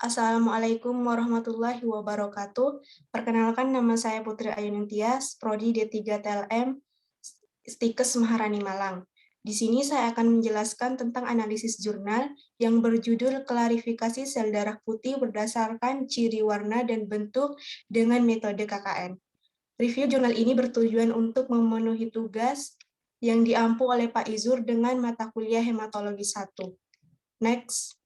Assalamualaikum warahmatullahi wabarakatuh. Perkenalkan, nama saya Putri Ayuning Tias, Prodi D3 TLM, Stikes Maharani Malang. Di sini saya akan menjelaskan tentang analisis jurnal yang berjudul Klarifikasi Sel Darah Putih berdasarkan ciri warna dan bentuk dengan metode KKN. Review jurnal ini bertujuan untuk memenuhi tugas yang diampu oleh Pak Izur dengan mata kuliah Hematologi 1. Next.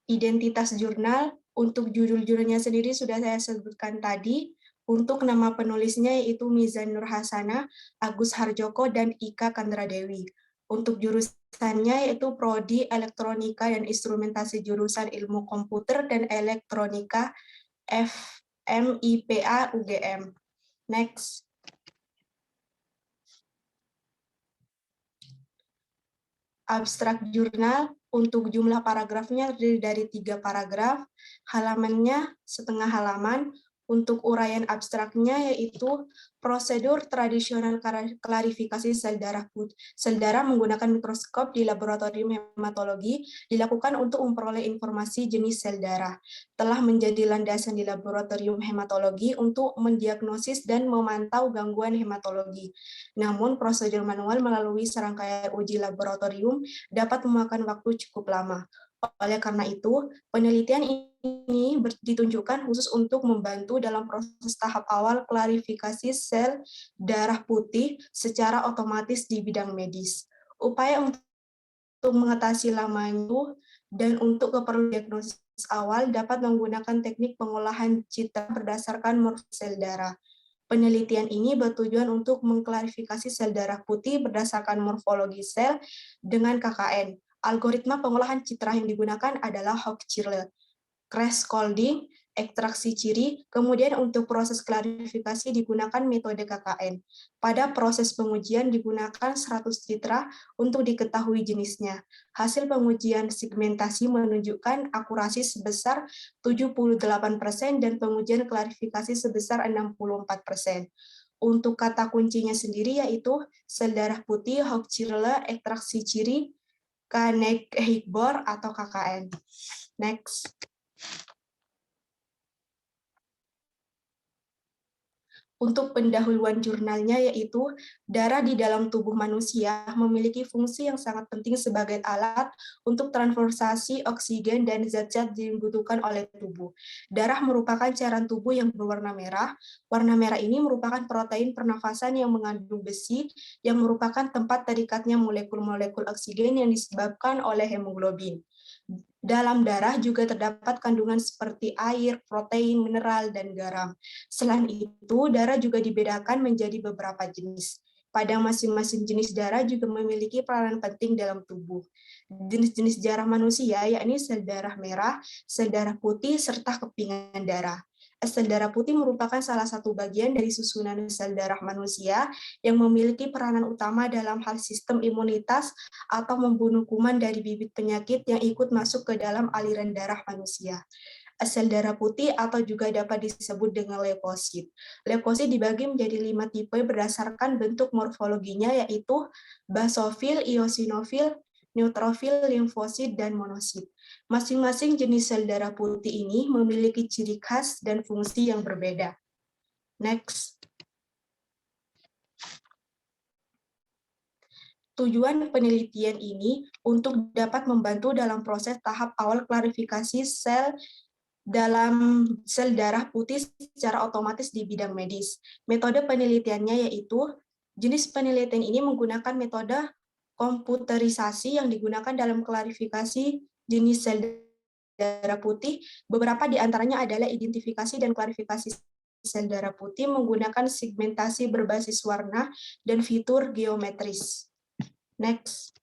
Identitas jurnal, untuk judul-judulnya sendiri sudah saya sebutkan tadi. Untuk nama penulisnya yaitu Mizan Nur Hasana, Agus Harjoko, dan Ika Kandradewi. Untuk jurusannya yaitu Prodi Elektronika dan Instrumentasi jurusan Ilmu Komputer dan Elektronika FMIPA UGM. Next. Abstrak jurnal, untuk jumlah paragrafnya terdiri dari 3 paragraf, halamannya setengah halaman. Untuk uraian abstraknya yaitu prosedur tradisional klarifikasi sel darah menggunakan mikroskop di laboratorium hematologi dilakukan untuk memperoleh informasi jenis sel darah. Telah menjadi landasan di laboratorium hematologi untuk mendiagnosis dan memantau gangguan hematologi. Namun prosedur manual melalui serangkaian uji laboratorium dapat memakan waktu cukup lama. Oleh karena itu, penelitian ini ditunjukkan khusus untuk membantu dalam proses tahap awal klarifikasi sel darah putih secara otomatis di bidang medis. Upaya untuk mengatasi lamanya dan untuk keperluan diagnosis awal dapat menggunakan teknik pengolahan citra berdasarkan morfologi sel darah. Penelitian ini bertujuan untuk mengklarifikasi sel darah putih berdasarkan morfologi sel dengan KKN. Algoritma pengolahan citra yang digunakan adalah Hochschild, Krebs-Kolding, ekstraksi ciri, kemudian untuk proses klarifikasi digunakan metode KKN. Pada proses pengujian digunakan 100 citra untuk diketahui jenisnya. Hasil pengujian segmentasi menunjukkan akurasi sebesar 78% dan pengujian klarifikasi sebesar 64%. Untuk kata kuncinya sendiri yaitu sel darah putih, Hochschild, ekstraksi ciri, Koenig-Higgbor atau KKN. Next. Untuk pendahuluan jurnalnya yaitu darah di dalam tubuh manusia memiliki fungsi yang sangat penting sebagai alat untuk transportasi oksigen dan zat-zat dibutuhkan oleh tubuh. Darah merupakan cairan tubuh yang berwarna merah. Warna merah ini merupakan protein pernafasan yang mengandung besi yang merupakan tempat terikatnya molekul-molekul oksigen yang disebabkan oleh hemoglobin. Dalam darah juga terdapat kandungan seperti air, protein, mineral, dan garam. Selain itu, darah juga dibedakan menjadi beberapa jenis. Pada masing-masing jenis darah juga memiliki peranan penting dalam tubuh. Jenis-jenis darah manusia yakni sel darah merah, sel darah putih, serta kepingan darah. Sel darah putih merupakan salah satu bagian dari susunan sel darah manusia yang memiliki peranan utama dalam hal sistem imunitas atau membunuh kuman dari bibit penyakit yang ikut masuk ke dalam aliran darah manusia. Sel darah putih atau juga dapat disebut dengan leukosit. Leukosit dibagi menjadi 5 tipe berdasarkan bentuk morfologinya yaitu basofil, eosinofil, neutrofil, limfosit, dan monosit. Masing-masing jenis sel darah putih ini memiliki ciri khas dan fungsi yang berbeda. Next. Tujuan penelitian ini untuk dapat membantu dalam proses tahap awal klarifikasi sel darah putih secara otomatis di bidang medis. Metode penelitiannya yaitu jenis penelitian ini menggunakan metode komputerisasi yang digunakan dalam klarifikasi jenis sel darah putih. Beberapa di antaranya adalah identifikasi dan klarifikasi sel darah putih menggunakan segmentasi berbasis warna dan fitur geometris. Next.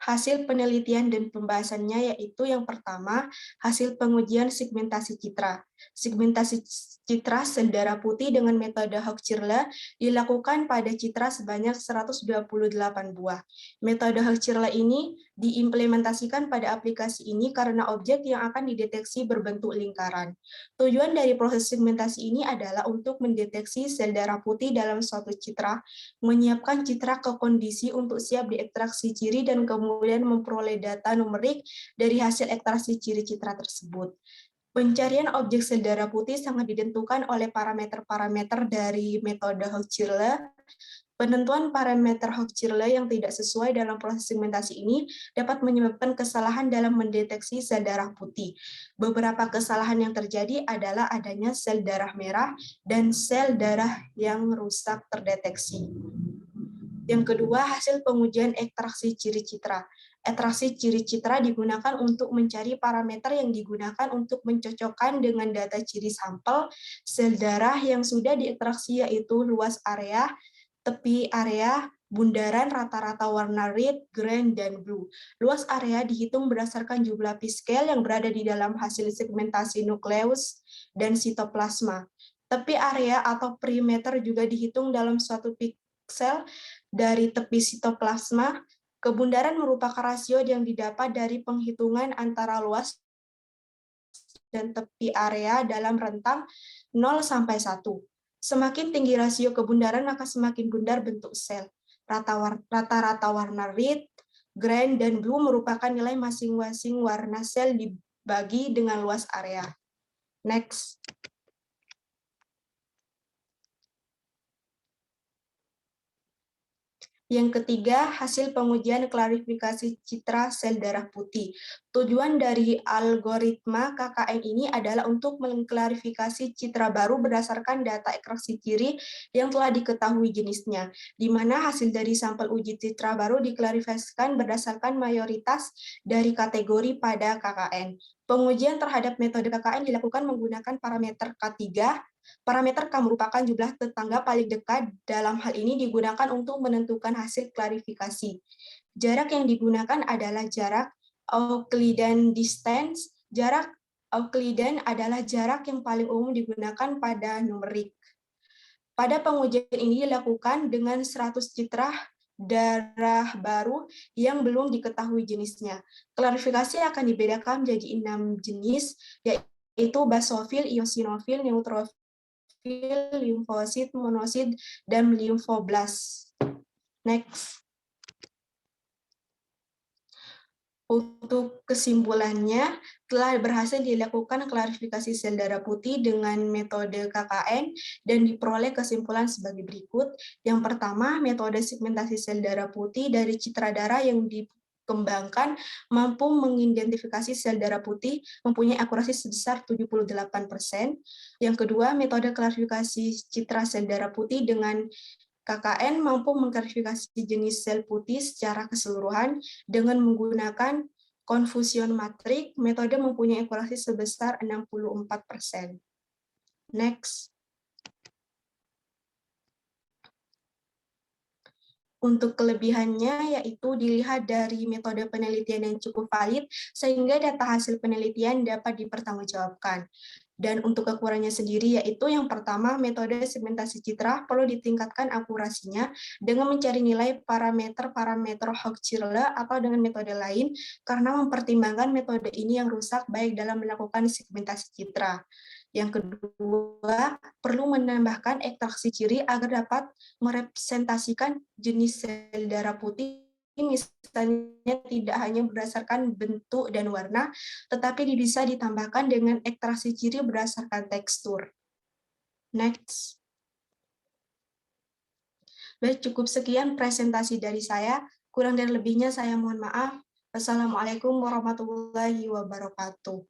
Hasil penelitian dan pembahasannya yaitu yang pertama, hasil pengujian segmentasi citra. Segmentasi citra sel darah putih dengan metode Hochschild dilakukan pada citra sebanyak 128 buah. Metode Hochschild ini diimplementasikan pada aplikasi ini karena objek yang akan dideteksi berbentuk lingkaran. Tujuan dari proses segmentasi ini adalah untuk mendeteksi sel darah putih dalam suatu citra, menyiapkan citra ke kondisi untuk siap diekstraksi ciri, dan kemudian memperoleh data numerik dari hasil ekstraksi ciri citra tersebut. Pencarian objek sel darah putih sangat ditentukan oleh parameter-parameter dari metode Hochschild. Penentuan parameter Hochschild yang tidak sesuai dalam proses segmentasi ini dapat menyebabkan kesalahan dalam mendeteksi sel darah putih. Beberapa kesalahan yang terjadi adalah adanya sel darah merah dan sel darah yang rusak terdeteksi. Yang kedua, hasil pengujian ekstraksi ciri citra. Ekstraksi ciri citra digunakan untuk mencari parameter yang digunakan untuk mencocokkan dengan data ciri sampel sel darah yang sudah diekstraksi, yaitu luas area, tepi area, bundaran, rata-rata warna red, green, dan blue. Luas area dihitung berdasarkan jumlah piskel yang berada di dalam hasil segmentasi nukleus dan sitoplasma. Tepi area atau perimeter juga dihitung dalam suatu piksel dari tepi sitoplasma. Kebundaran merupakan rasio yang didapat dari penghitungan antara luas dan tepi area dalam rentang 0 sampai 1. Semakin tinggi rasio kebundaran, maka semakin bundar bentuk sel. Rata-rata warna red, green, dan blue merupakan nilai masing-masing warna sel dibagi dengan luas area. Next. Yang ketiga, hasil pengujian klarifikasi citra sel darah putih. Tujuan dari algoritma KKN ini adalah untuk mengklarifikasi citra baru berdasarkan data ekstraksi ciri yang telah diketahui jenisnya, di mana hasil dari sampel uji citra baru diklarifikasikan berdasarkan mayoritas dari kategori pada KKN. Pengujian terhadap metode KKN dilakukan menggunakan parameter K3. Parameter K merupakan jumlah tetangga paling dekat. Dalam hal ini digunakan untuk menentukan hasil klarifikasi. Jarak yang digunakan adalah jarak Euclidean distance. Jarak Euclidean adalah jarak yang paling umum digunakan pada numerik. Pada pengujian ini dilakukan dengan 100 citra darah baru yang belum diketahui jenisnya. Klarifikasi akan dibedakan menjadi 6 jenis, yaitu basofil, eosinofil, neutrofil, limfosit, monosit, dan limfoblast. Next. Untuk kesimpulannya, telah berhasil dilakukan klarifikasi sel darah putih dengan metode KKN dan diperoleh kesimpulan sebagai berikut. Yang pertama, metode segmentasi sel darah putih dari citra darah yang dikembangkan mampu mengidentifikasi sel darah putih mempunyai akurasi sebesar 78%. Yang kedua, metode klarifikasi citra sel darah putih dengan KKN mampu mengklarifikasi jenis sel putih secara keseluruhan dengan menggunakan confusion matrix. Metode mempunyai akurasi sebesar 64%. Next. Untuk kelebihannya yaitu dilihat dari metode penelitian yang cukup valid sehingga data hasil penelitian dapat dipertanggungjawabkan. Dan untuk kekurangannya sendiri yaitu yang pertama, metode segmentasi citra perlu ditingkatkan akurasinya dengan mencari nilai parameter-parameter Hochschild atau dengan metode lain karena mempertimbangkan metode ini yang rusak baik dalam melakukan segmentasi citra. Yang kedua, perlu menambahkan ekstraksi ciri agar dapat merepresentasikan jenis sel darah putih, misalnya tidak hanya berdasarkan bentuk dan warna, tetapi bisa ditambahkan dengan ekstraksi ciri berdasarkan tekstur. Next. Baik, cukup sekian presentasi dari saya. Kurang dan lebihnya saya mohon maaf. Wassalamualaikum warahmatullahi wabarakatuh.